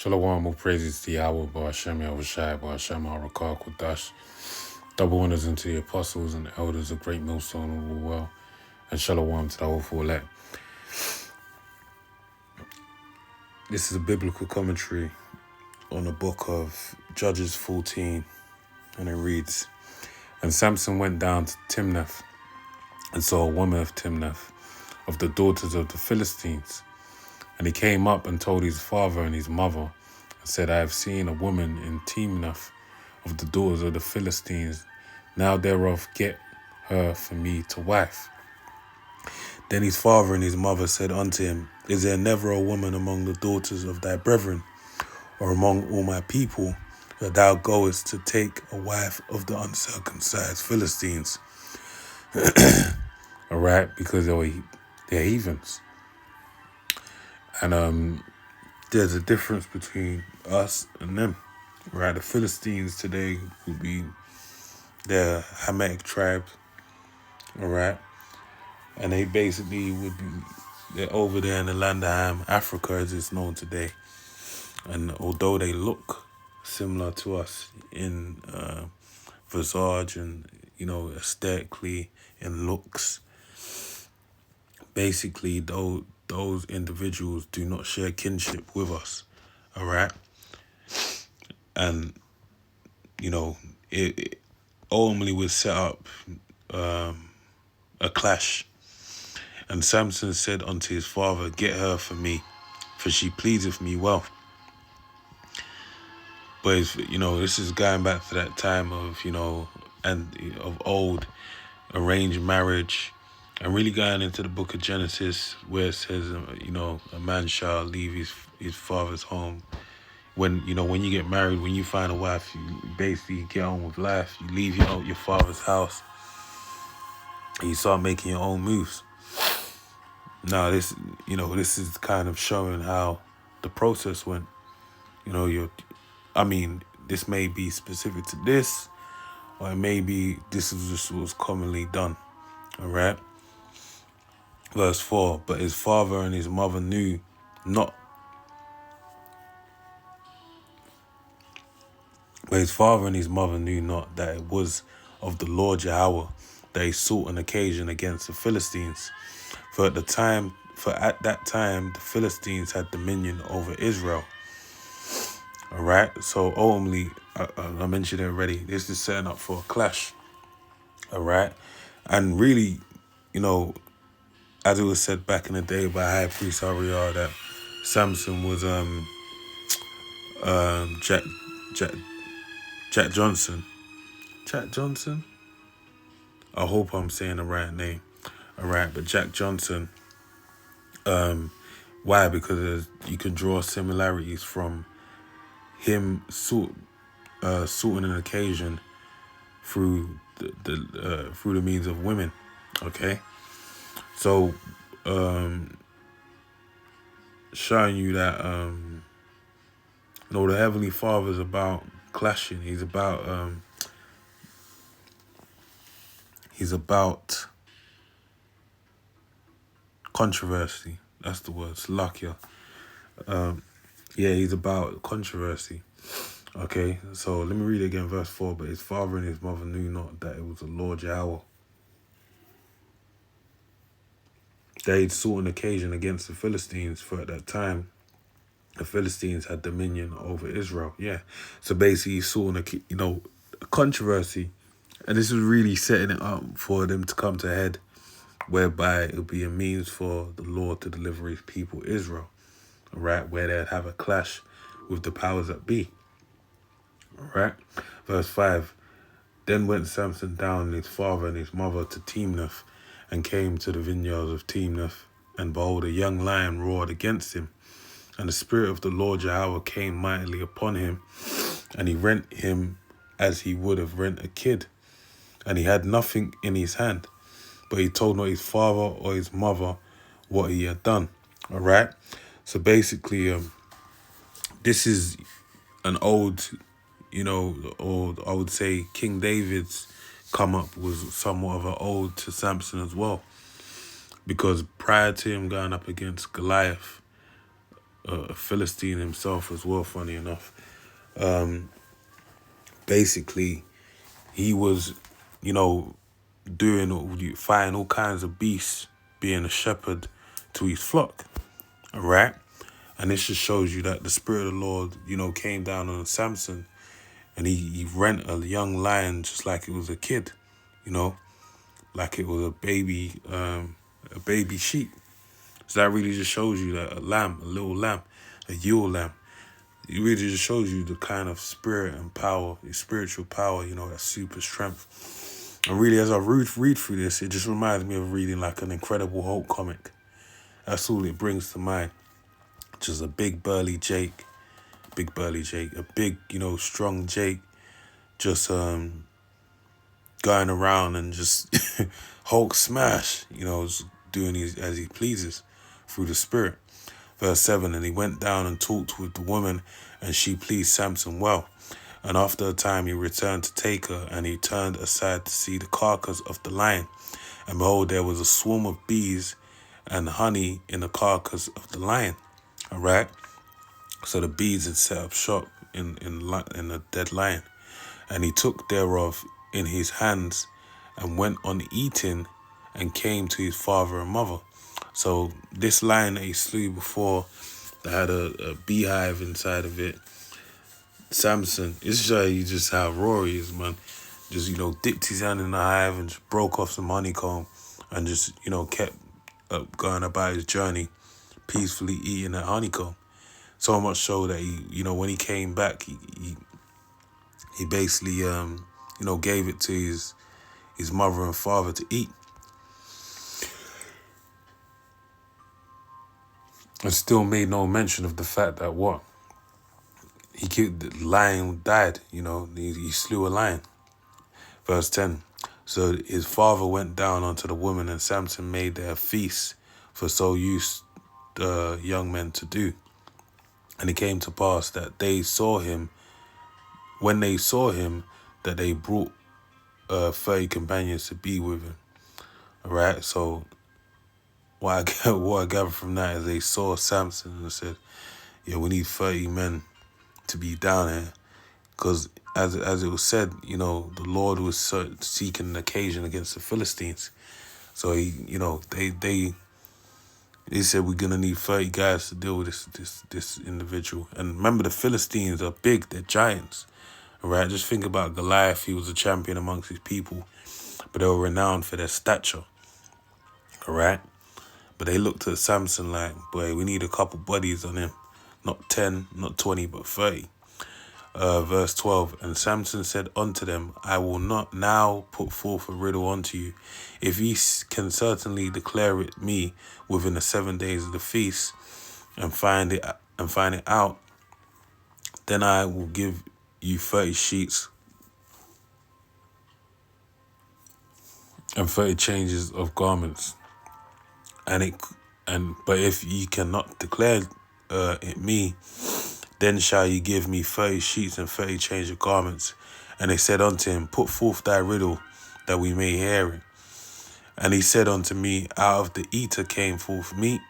Shalom, all praises to Yahweh, Ba'ashem Yahushai, Ba'ashem Arakar Kodash. Double honors unto the apostles and the elders of Great Millstone of all well, and shalom to the whole full elect. This is a biblical commentary on the book of Judges 14, and it reads, And Samson went down to Timnath, and saw a woman of Timnath, of the daughters of the Philistines. And he came up and told his father and his mother, and said, I have seen a woman in Timnath of the daughters of the Philistines. Now thereof get her for me to wife. Then his father and his mother said unto him, Is there never a woman among the daughters of thy brethren, or among all my people, that thou goest to take a wife of the uncircumcised Philistines? All right, because they're heathens. And there's a difference between us and them. Right, the Philistines today would be the Hamitic tribe. All right, and they basically would be, they're over there in the land of Ham, Africa as it's known today. And although they look similar to us in visage and, aesthetically, in looks, basically those individuals do not share kinship with us. All right. And, it ultimately would set up a clash. And Samson said unto his father, Get her for me, for she pleaseth me well. But this is going back to that time of, and of old arranged marriage, and really going into the book of Genesis where it says, a man shall leave his father's home. When you get married, when you find a wife, you basically get on with life. You leave your father's house and you start making your own moves. Now this is kind of showing how the process went. This may be specific to this, or it may be this is just what was commonly done. All right. Verse 4, but his father and his mother knew not. But his father and his mother knew not that it was of the Lord Yahweh that he sought an occasion against the Philistines. For at that time, the Philistines had dominion over Israel. All right. So ultimately, I mentioned it already. This is setting up for a clash. All right. And really, as it was said back in the day by High Priest Ariel, that Samson was Jack Johnson. Jack Johnson? I hope I'm saying the right name. All right, but Jack Johnson. Why? Because you can draw similarities from him sorting an occasion through the means of women. Okay, so showing you that the Heavenly Father is about clashing. He's about controversy. That's the word. Slakia. He's about controversy. Okay, so let me read it again, verse 4. But his father and his mother knew not that it was the Lord Yahweh. They had sought an occasion against the Philistines, for at that time, the Philistines had dominion over Israel. Yeah, so basically he saw a controversy, and this was really setting it up for them to come to a head, whereby it would be a means for the Lord to deliver his people Israel. Right, where they'd have a clash with the powers that be. All right, verse 5. Then went Samson down, his father and his mother, to Timnath, and came to the vineyards of Timnath. And behold, a young lion roared against him. And the Spirit of the Lord Yahweh came mightily upon him, and he rent him as he would have rent a kid. And he had nothing in his hand, but he told not his father or his mother what he had done. All right. So basically, this is an old, or I would say King David's come up was somewhat of an ode to Samson as well. Because prior to him going up against Goliath, a Philistine himself as well, funny enough. Basically, he was, you know, fighting all kinds of beasts, being a shepherd to his flock, all right? And this just shows you that the Spirit of the Lord, you know, came down on Samson, and he rent a young lion just like it was a kid, you know, like it was a baby sheep. So that really just shows you that a little lamb, a Yule lamb, it really just shows you the kind of spirit and power, the spiritual power, you know, that super strength. And really, as I read through this, it just reminds me of reading like an Incredible Hulk comic. That's all it brings to mind. Just a big burly Jake, a big, you know, strong Jake, just going around and just Hulk smash, you know, doing as he pleases through the Spirit. Verse 7, and he went down and talked with the woman, and she pleased Samson well. And after a time he returned to take her, and he turned aside to see the carcass of the lion. And behold, there was a swarm of bees and honey in the carcass of the lion. All right? So the bees had set up shop in the dead lion. And he took thereof in his hands and went on eating and came to his father and mother. So this lion that he slew before, that had a beehive inside of it, Samson, it's just how raw he is, man. Just, you know, dipped his hand in the hive and just broke off some honeycomb and just, you know, kept going about his journey, peacefully eating that honeycomb. So much so that he, you know, when he came back, he basically, you know, gave it to his mother and father to eat. And still made no mention of the fact that the lion died, you know, he slew a lion. Verse 10, so his father went down unto the woman, and Samson made their feast, for so used the young men to do. And it came to pass that when they saw him, that they brought 30 companions to be with him. All right, so what I gather from that is they saw Samson and said, yeah, we need 30 men to be down here. Because as it was said, you know, the Lord was seeking an occasion against the Philistines. So he, you know, they said we're gonna need 30 guys to deal with this individual. And remember, the Philistines are big; they're giants. All right, just think about Goliath. He was a champion amongst his people, but they were renowned for their stature. All right, but they looked at Samson like, boy, we need a couple buddies on him, not 10, not 20, but 30. Verse 12, and Samson said unto them, I will not now put forth a riddle unto you. If ye can certainly declare it me within the 7 days of the feast, and find it out, then I will give you 30 sheets and 30 changes of garments. But if ye cannot declare it me, then shall ye give me 30 sheets and 30 change of garments. And they said unto him, put forth thy riddle, that we may hear it. And he said unto me, out of the eater came forth meat,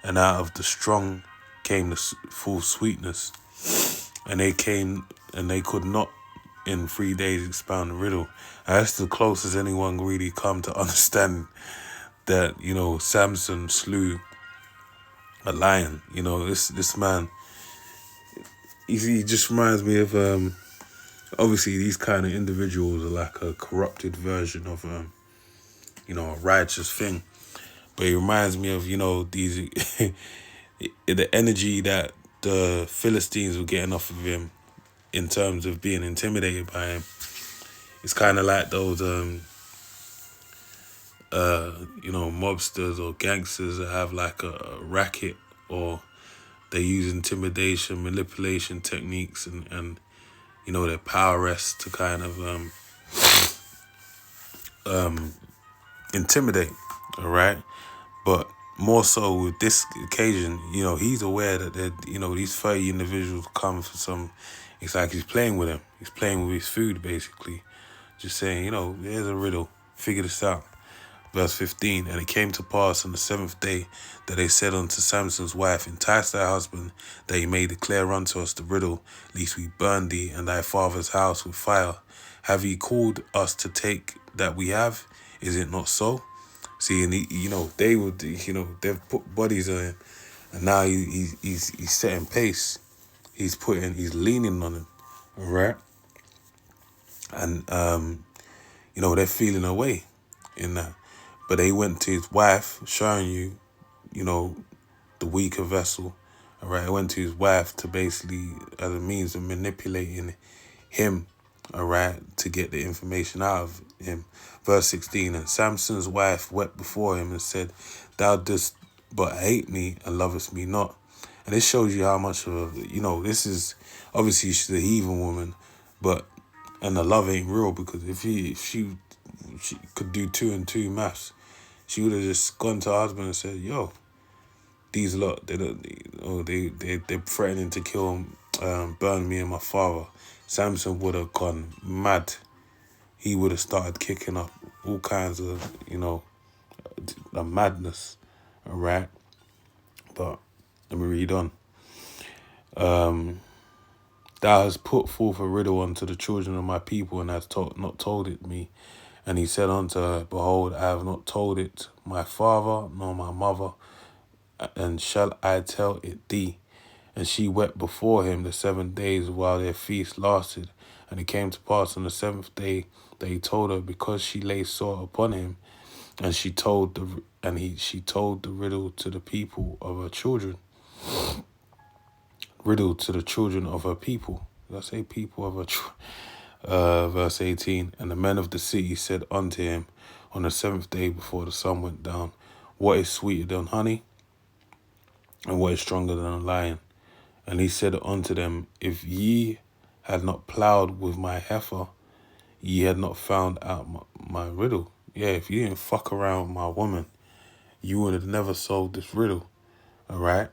and out of the strong came the full sweetness. And they could not in 3 days expound the riddle. And that's the closest anyone really come to understand that, you know, Samson slew a lion. You know, this man, he just reminds me of, obviously these kind of individuals are like a corrupted version of, you know, a righteous thing. But it reminds me of, you know, these, the energy that the Philistines were getting off of him in terms of being intimidated by him. It's kind of like those, you know, mobsters or gangsters that have like a racket, or they use intimidation, manipulation techniques, and you know, their power rests to kind of intimidate, all right? But more so with this occasion, you know, he's aware that, you know, these 30 individuals come for some, it's like he's playing with him. He's playing with his food, basically. Just saying, you know, here's a riddle. Figure this out. Verse 15, and it came to pass on the seventh day that they said unto Samson's wife, entice thy husband, that he may declare unto us the riddle, lest we burn thee and thy father's house with fire. Have ye called us to take that we have? Is it not so? See, and they would, they've put bodies on him, and now he's setting pace. He's leaning on him, all right? And they're feeling away in that. But they went to his wife, showing you, the weaker vessel. All right, I went to his wife to basically, as a means of manipulating him, all right, to get the information out of him. Verse 16, and Samson's wife wept before him and said, thou dost but hate me and lovest me not. And this shows you how much of this is, obviously she's a heathen woman, and the love ain't real, because if she could do 2 and 2 maths, she would have just gone to her husband and said, yo, these lot, they're threatening to kill, burn me and my father. Samson would have gone mad. He would have started kicking up all kinds of, the madness, all right? But let me read on. Thou hast put forth a riddle unto the children of my people, and hast not told it me. And he said unto her, behold, I have not told it my father nor my mother, and shall I tell it thee? And she wept before him the 7 days while their feast lasted. And it came to pass on the 7th day that he told her, because she lay sore upon him. And she told the riddle to the people of her children. Riddle to the children of her people. Did I say people of her children? Verse 18, and the men of the city said unto him on the 7th day before the sun went down, what is sweeter than honey, and what is stronger than a lion? And he said unto them, if ye had not plowed with my heifer, ye had not found out my riddle. Yeah, if you didn't fuck around with my woman, you would have never solved this riddle. All right?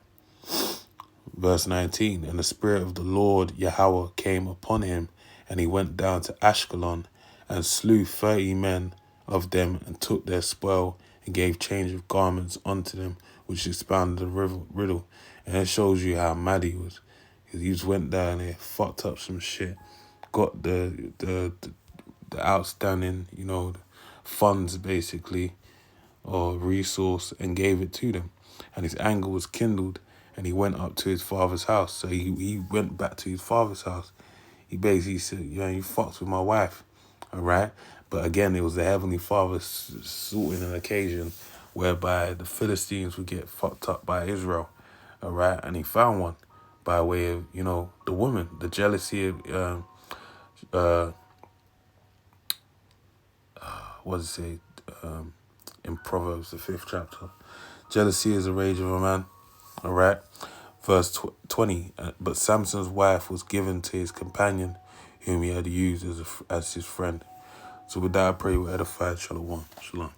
Verse 19, and the Spirit of the Lord Yahweh came upon him, and he went down to Ashkelon and slew 30 men of them, and took their spoil and gave change of garments unto them, which expounded the riddle. And it shows you how mad he was. He just went down there, fucked up some shit, got the outstanding, funds basically, or resource, and gave it to them. And his anger was kindled, and he went up to his father's house. So he went back to his father's house. He basically said, you fucked with my wife, all right? But again, it was the Heavenly Father sorting an occasion whereby the Philistines would get fucked up by Israel, all right? And he found one by way of, the woman, the jealousy of, what does it say in Proverbs, the 5th chapter? Jealousy is the rage of a man, all right? Verse 20, but Samson's wife was given to his companion, whom he had used as his friend. So with that, I pray we're edified. Shalom. Shalom.